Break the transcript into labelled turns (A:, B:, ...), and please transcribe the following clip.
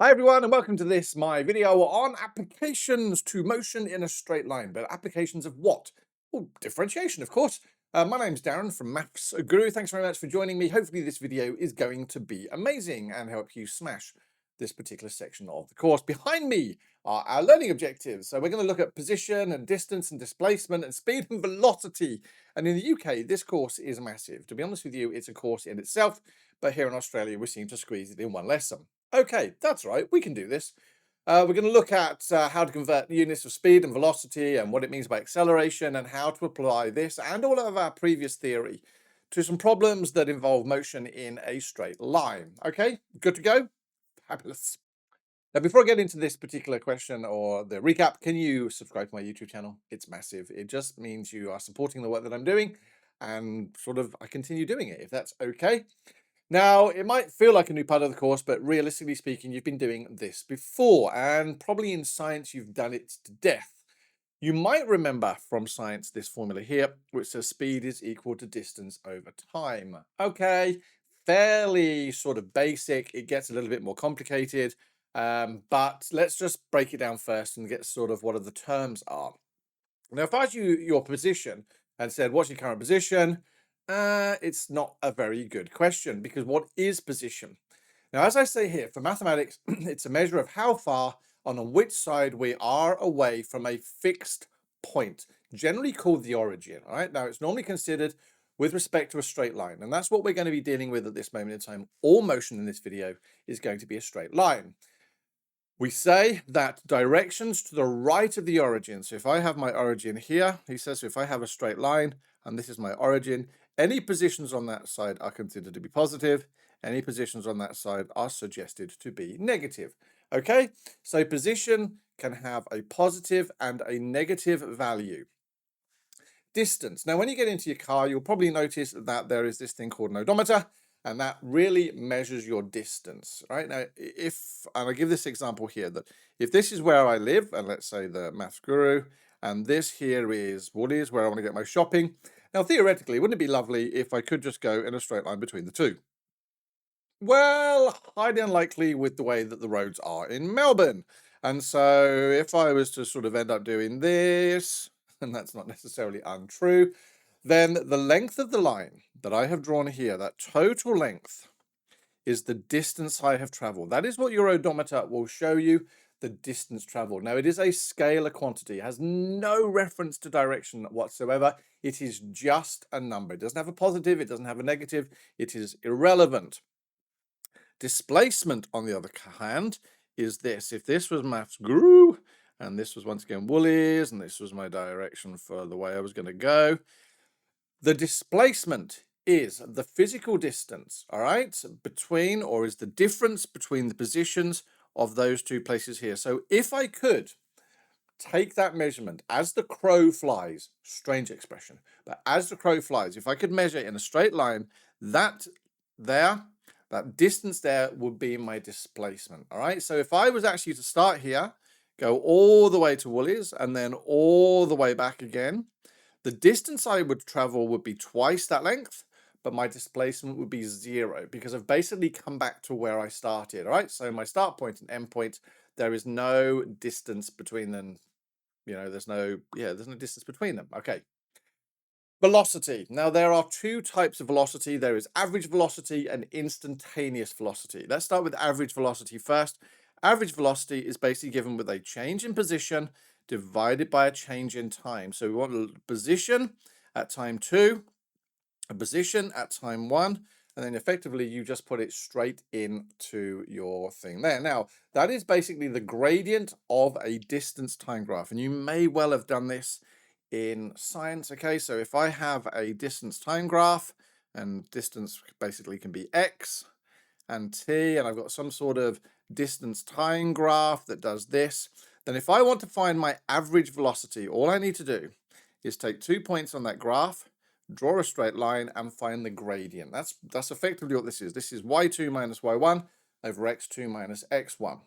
A: Hi everyone and welcome to my video on applications to motion in a straight line. But applications of what? Well, differentiation, of course. My name's Darren from Maths Guru. Thanks very much for joining me. Hopefully this video is going to be amazing and help you smash this particular section of the course. Behind me are our learning objectives. So we're going to look at position and distance and displacement and speed and velocity. And in the UK, this course is massive. To be honest with you, it's a course in itself. But here in Australia, we seem to squeeze it in one lesson. Okay, that's right, we can do this. We're going to look at how to convert units of speed and velocity and what it means by acceleration and how to apply this and all of our previous theory to some problems that involve motion in a straight line. Okay, good to go? Fabulous. Now, before I get into this particular question or the recap, can you subscribe to my YouTube channel? It's massive. It just means you are supporting the work that I'm doing and I continue doing it, if that's okay. Now, it might feel like a new part of the course, but realistically speaking, you've been doing this before, and probably in science, you've done it to death. You might remember from science this formula here, which says speed is equal to distance over time. Okay, fairly basic. It gets a little bit more complicated, but let's just break it down first and get what are the terms are. Now, if I asked you your position and said, what's your current position? It's not a very good question, because what is position? Now, as I say here, for mathematics, it's a measure of how far on which side we are away from a fixed point, generally called the origin. All right. Now, it's normally considered with respect to a straight line, and that's what we're going to be dealing with at this moment in time. All motion in this video is going to be a straight line. We say that directions to the right of the origin. So if I have my origin here, he says, if I have a straight line and this is my origin, any positions on that side are considered to be positive. Any positions on that side are suggested to be negative. Okay, so position can have a positive and a negative value. Distance. Now, when you get into your car, you'll probably notice that there is this thing called an odometer, and that really measures your distance, right? Now, and I give this example here, that if this is where I live, and let's say the Maths Guru, and this here is Woolies, where I want to get my shopping. Now, theoretically, wouldn't it be lovely if I could just go in a straight line between the two? Well, highly unlikely with the way that the roads are in Melbourne. And so if I was to end up doing this, and that's not necessarily untrue, then the length of the line that I have drawn here, that total length, is the distance I have traveled. That is what your odometer will show you, the distance traveled. Now, it is a scalar quantity. It has no reference to direction whatsoever. It is just a number. It doesn't have a positive. It doesn't have a negative. It is irrelevant. Displacement, on the other hand, is this. If this was Maths Guru, and this was once again Woolies, and this was my direction for the way I was going to go, the displacement is the physical distance, all right, between, or is the difference between the positions of those two places here. So if I could take that measurement as the crow flies, strange expression, but as the crow flies, if I could measure in a straight line, that distance there would be my displacement, all right? So if I was actually to start here, go all the way to Woolies, and then all the way back again, the distance I would travel would be twice that length, but my displacement would be 0, because I've basically come back to where I started, all right? So my start point and end point, there is no distance between them. There's no distance between them. Okay. Velocity. Now, there are two types of velocity. There is average velocity and instantaneous velocity. Let's start with average velocity first. Average velocity is basically given with a change in position divided by a change in time. So we want a position at time 2, a position at time 1, and then effectively you just put it straight into your thing there. Now, that is basically the gradient of a distance time graph, and you may well have done this in science. Okay, so if I have a distance time graph, and distance basically can be x and t, and I've got some sort of distance time graph that does this, then if I want to find my average velocity, all I need to do is take 2 points on that graph, draw a straight line, and find the gradient. That's effectively what this is. This is y2 minus y1 over x2 minus x1.